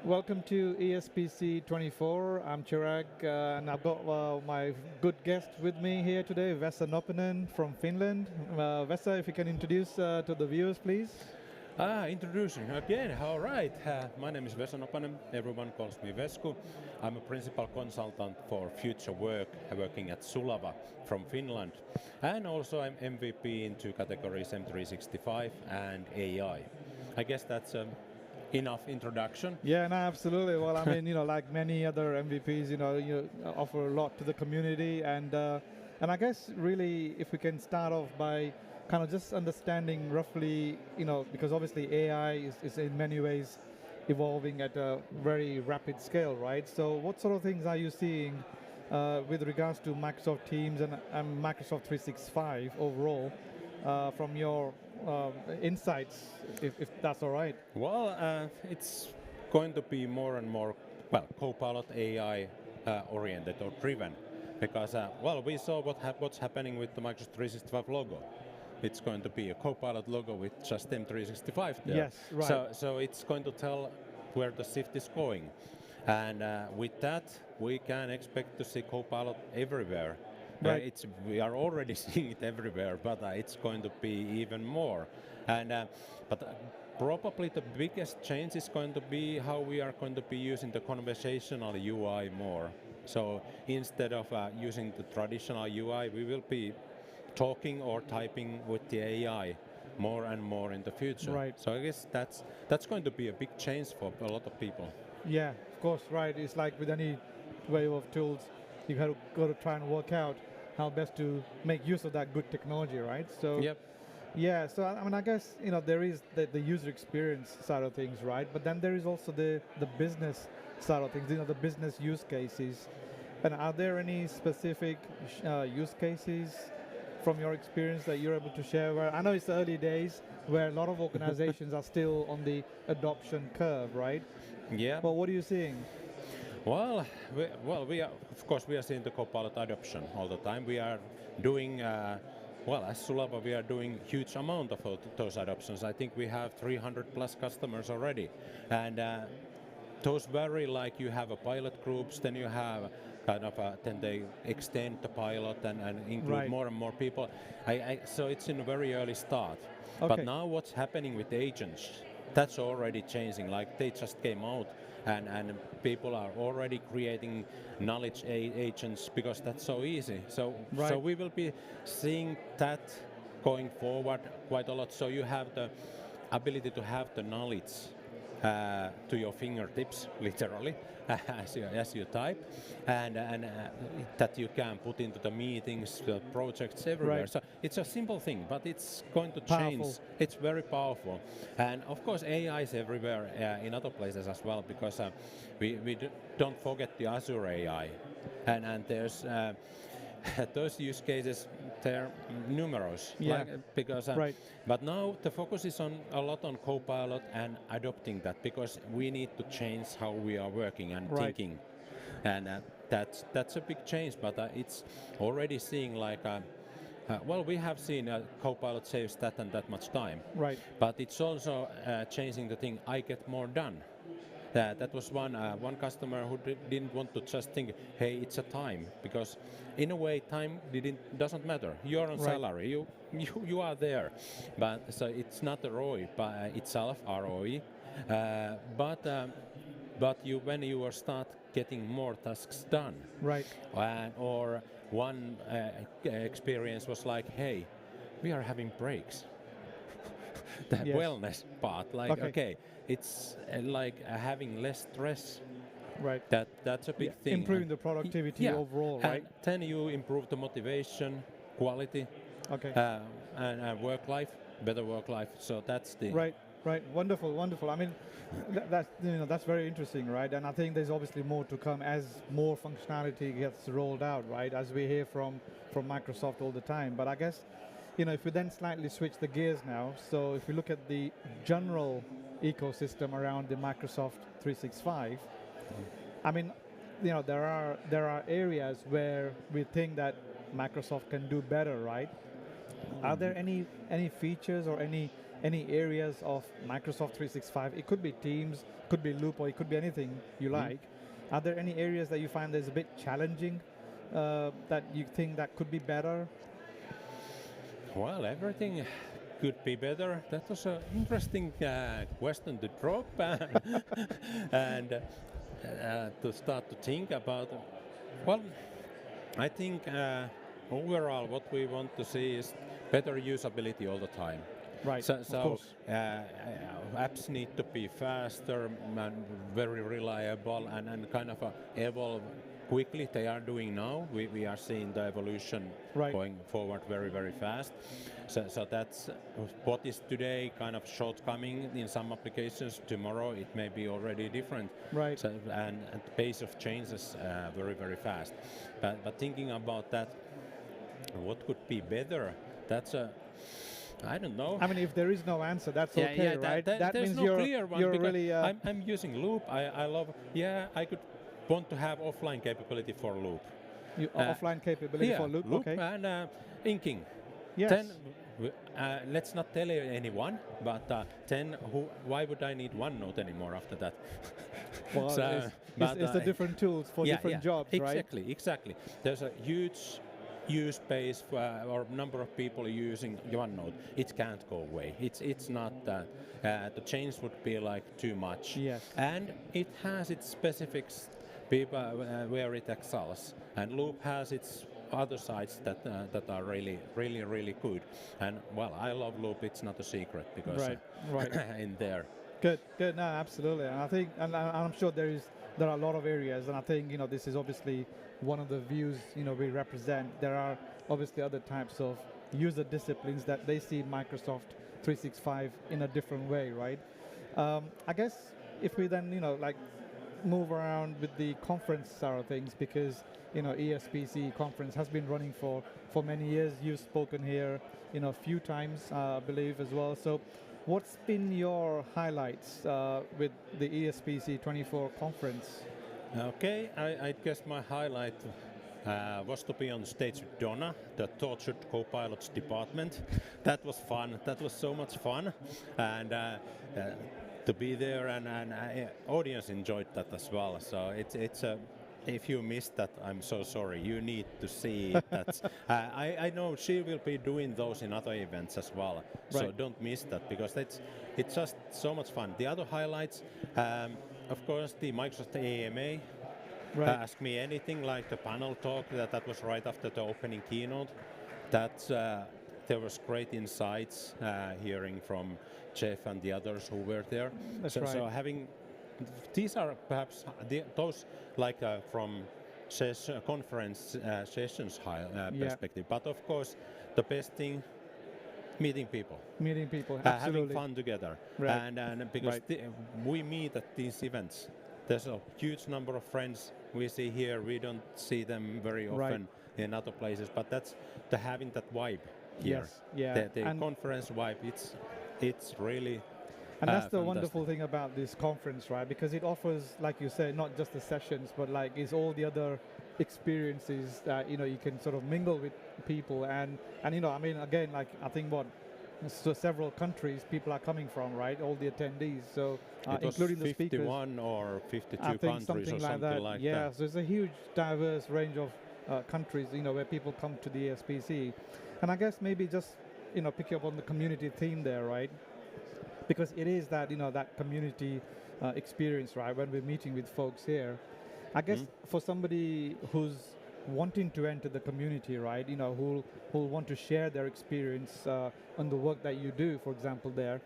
Welcome to ESPC24. I'm Chirag, and I've got my good guest with me here today, Vesa Nopanen from Finland. Vesa, if you can introduce to the viewers, please. Introducing again. All right. My name is Vesa Nopanen. Everyone calls me Vesku. I'm a principal consultant for future work, working at Sulava from Finland. And also I'm MVP in two categories, M365 and AI. I guess that's enough introduction. Yeah, no, absolutely. Well, I mean, like many other MVPs, you offer a lot to the community, and I guess really, if we can start off by kind of just understanding roughly, because obviously AI is in many ways evolving at a very rapid scale, right? So, what sort of things are you seeing with regards to Microsoft Teams and Microsoft 365 overall from your insights, if that's all right? Well, it's going to be more and more, well, Copilot AI oriented or driven. Because, we saw what's happening with the Microsoft 365 logo. It's going to be a Copilot logo with just M365 there. Yes, right. So it's going to tell where the shift is going. And with that, we can expect to see Copilot everywhere. Right. We are already seeing it everywhere, but it's going to be even more. And probably the biggest change is going to be how we are going to be using the conversational UI more. So instead of using the traditional UI, we will be talking or typing with the AI more and more in the future. Right. So I guess that's going to be a big change for a lot of people. Yeah, of course, right. It's like with any wave of tools, you have to go to try and work out how best to make use of that good technology, right? So, Yep. yeah. So I mean, I guess there is the user experience side of things, right? But then there is also the business side of things. The business use cases. And are there any specific use cases from your experience that you're able to share? Where I know it's early days, where a lot of organizations are still on the adoption curve, right? Yeah. Well, what are you seeing? Well, we are, of course, we are seeing the Copilot adoption all the time. We are doing, as Sulava, we are doing huge amount of those adoptions. I think we have 300 plus customers already. And those vary, like you have a pilot groups, then you have then they extend the pilot and include Right. more and more people. So it's in a very early start. Okay. But now what's happening with agents, that's already changing. Like they just came out and people are already creating knowledge agents because that's so easy. So Right. we will be seeing that going forward quite a lot. So you have the ability to have the knowledge to your fingertips, literally, as you type, and that you can put into the meetings, the projects everywhere. Right. So it's a simple thing, but it's going to change. Powerful. It's very powerful, and of course AI is everywhere in other places as well, because we don't forget the Azure AI, and there's those use cases, they're numerous. Yeah. Because Right. but now the focus is on a lot on Copilot and adopting that, because we need to change how we are working and Right. thinking, and that's a big change. But it's already seeing like. We have seen Copilot saves that and that much time. Right. But it's also changing the thing. I get more done. That was one customer who didn't want to just think, hey, it's a time, because in a way time doesn't matter. You're on Right. salary, you are there, but so it's not the ROI by itself, ROE, but when you start getting more tasks done, Right. or one experience was like, hey, we are having breaks. The Yes. wellness part, like okay, it's like having less stress. Right. That's a big thing. Improving the productivity overall, and right? then you improve the motivation, quality, Okay. and work life, better work life. So that's the Right. Right. Wonderful. Wonderful. I mean, that's very interesting, right? And I think there's obviously more to come as more functionality gets rolled out, right? As we hear from Microsoft all the time. But I guess, if we then slightly switch the gears now, so if we look at the general ecosystem around the Microsoft 365, I mean, there are areas where we think that Microsoft can do better, right? Are there any features or any areas of Microsoft 365? It could be Teams, could be Loop, or it could be anything you like. Are there any areas that you find that's a bit challenging that you think that could be better? Well, everything could be better. That was an interesting question to drop and to start to think about. Well, I think overall what we want to see is better usability all the time. Right. So apps need to be faster and very reliable and kind of evolve quickly. They are doing now. We are seeing the evolution going forward very, very fast. So that's what is today kind of shortcoming in some applications. Tomorrow it may be already different. Right. So, and the pace of change is very, very fast. But thinking about that, what could be better? That's I don't know. I mean, if there is no answer, that's okay, right? That means no clear one. You're really. I'm using Loop. I love. Yeah, I could want to have offline capability for Loop. Offline capability for Loop. Okay. And inking. Yes. Then let's not tell anyone. But then, why would I need OneNote anymore after that? Well, it's the different tools for different jobs, right? Exactly. There's a huge use base or number of people using OneNote. It can't go away. It's not that. The change would be like too much. Yes. And it has its specifics people where it excels. And Loop has its other sides that are really good. And well, I love Loop. It's not a secret because in there. Good. No, absolutely. And I think, and I'm sure there are a lot of areas, and I think this is obviously one of the views we represent. There are obviously other types of user disciplines that they see Microsoft 365 in a different way, right? I guess if we then like move around with the conference side of things, because ESPC conference has been running for many years. You've spoken here a few times, I believe, as well. So what's been your highlights with the ESPC24 conference? Okay, I guess my highlight was to be on stage with Donna, the tortured co-pilots department. That was fun. That was so much fun, and to be there and audience enjoyed that as well. So it's a. If you missed that, I'm so sorry. You need to see that. I know she will be doing those in other events as well. So don't miss that because it's just so much fun. The other highlights, of course, the Microsoft AMA. Ask me anything like the panel talk that was right after the opening keynote. There was great insights hearing from Jeff and the others who were there. So having these are perhaps those like from conference sessions perspective. But of course, the best thing, meeting people, absolutely. having fun together, and because we meet at these events. There's a huge number of friends we see here. We don't see them very often in other places, but that's having that vibe here. Yes, the conference vibe. It's really. And that's the wonderful thing about this conference, right? Because it offers, like you said, not just the sessions, but like it's all the other experiences that you can sort of mingle with people, and I mean, again, like I think several countries people are coming from, right? All the attendees, so including the speakers. 51 or 52 I think countries or something like that. Yeah, so it's a huge, diverse range of countries, where people come to the ESPC, and I guess maybe just pick up on the community theme there, right? Because it is that that community experience, right? When we're meeting with folks here, I guess for somebody who's wanting to enter the community, right? Who want to share their experience on the work that you do, for example, there.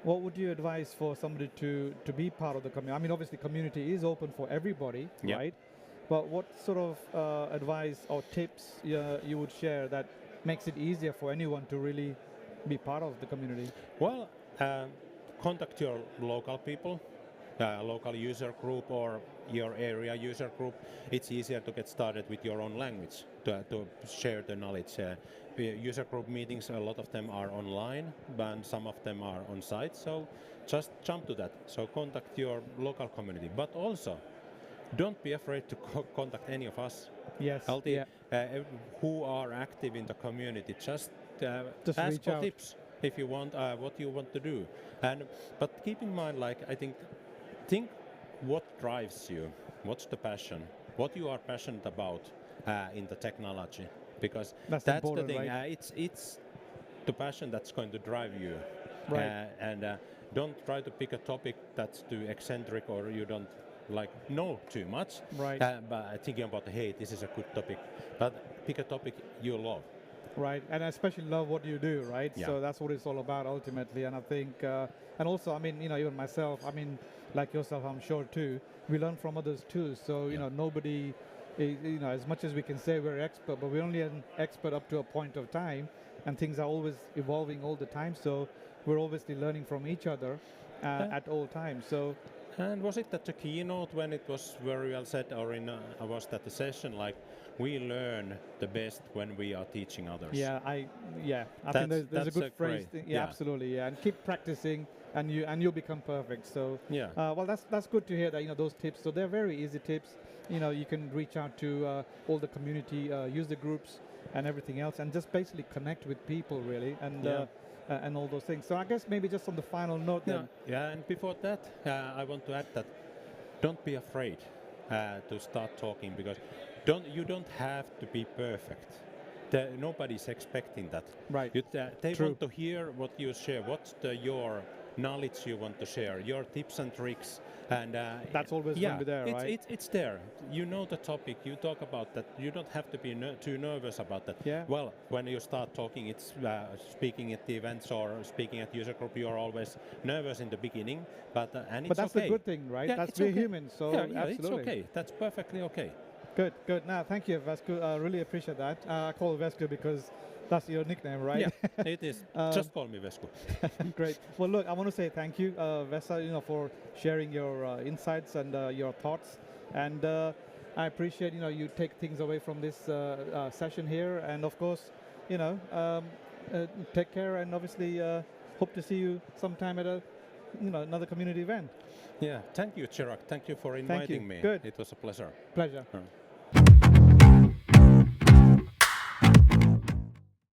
What would you advise for somebody to be part of the community? I mean, obviously, community is open for everybody, right? But what sort of advice or tips you would share that makes it easier for anyone to really be part of the community? Well, contact your local people, local user group or your area user group. It's easier to get started with your own language to share the knowledge. User group meetings, a lot of them are online, but some of them are on site. So just jump to that. So contact your local community, but also don't be afraid to contact any of us. Yes. Who are active in the community. Just ask for tips. if you want what you want to do. But keep in mind, like I think what drives you, what's the passion, what you are passionate about in the technology, because that's the thing. Right? It's the passion that's going to drive you, Right. and don't try to pick a topic that's too eccentric or you don't like know too much. Right. But thinking about, hey, this is a good topic, but pick a topic you love. Right, and I especially love what you do, right? Yeah. So that's what it's all about ultimately. And I think, and also, I mean, even myself, I mean, like yourself, I'm sure too, we learn from others too. So, nobody, as much as we can say we're expert, but we're only an expert up to a point of time, and things are always evolving all the time. So we're obviously learning from each other at all times. So. And was it at the keynote when it was very well said, or was that the session like we learn the best when we are teaching others? Yeah, I think there's a good phrase. Yeah, absolutely. Yeah, and keep practicing, and you'll become perfect. So yeah. Well, that's good to hear that those tips. So they're very easy tips. You can reach out to all the community, use the groups and everything else, and just basically connect with people really, and all those things. So I guess maybe just on the final note then. Yeah, and before that, I want to add that don't be afraid to start talking, because you don't have to be perfect. Nobody's expecting that. Right. They want to hear what you share. What's your knowledge you want to share? Your tips and tricks. And that's always going to be there, right? It's there. You know the topic. You talk about that. You don't have to be too nervous about that. Yeah. Well, when you start talking, it's speaking at the events or speaking at user group. You are always nervous in the beginning, but that's okay. A good thing, right? Yeah, that's we're human, so absolutely. It's okay. That's perfectly okay. Good. Now, thank you, Vesku. I really appreciate that. I call Vesku because that's your nickname, right? Yeah, it is. Just call me Vesku. Great. Well, look, I want to say thank you, Vesa, for sharing your insights and your thoughts. And I appreciate, you take things away from this session here. And of course, take care, and obviously hope to see you sometime at another community event. Yeah. Thank you, Chirag. Thank you for inviting me. Good. It was a pleasure. Pleasure.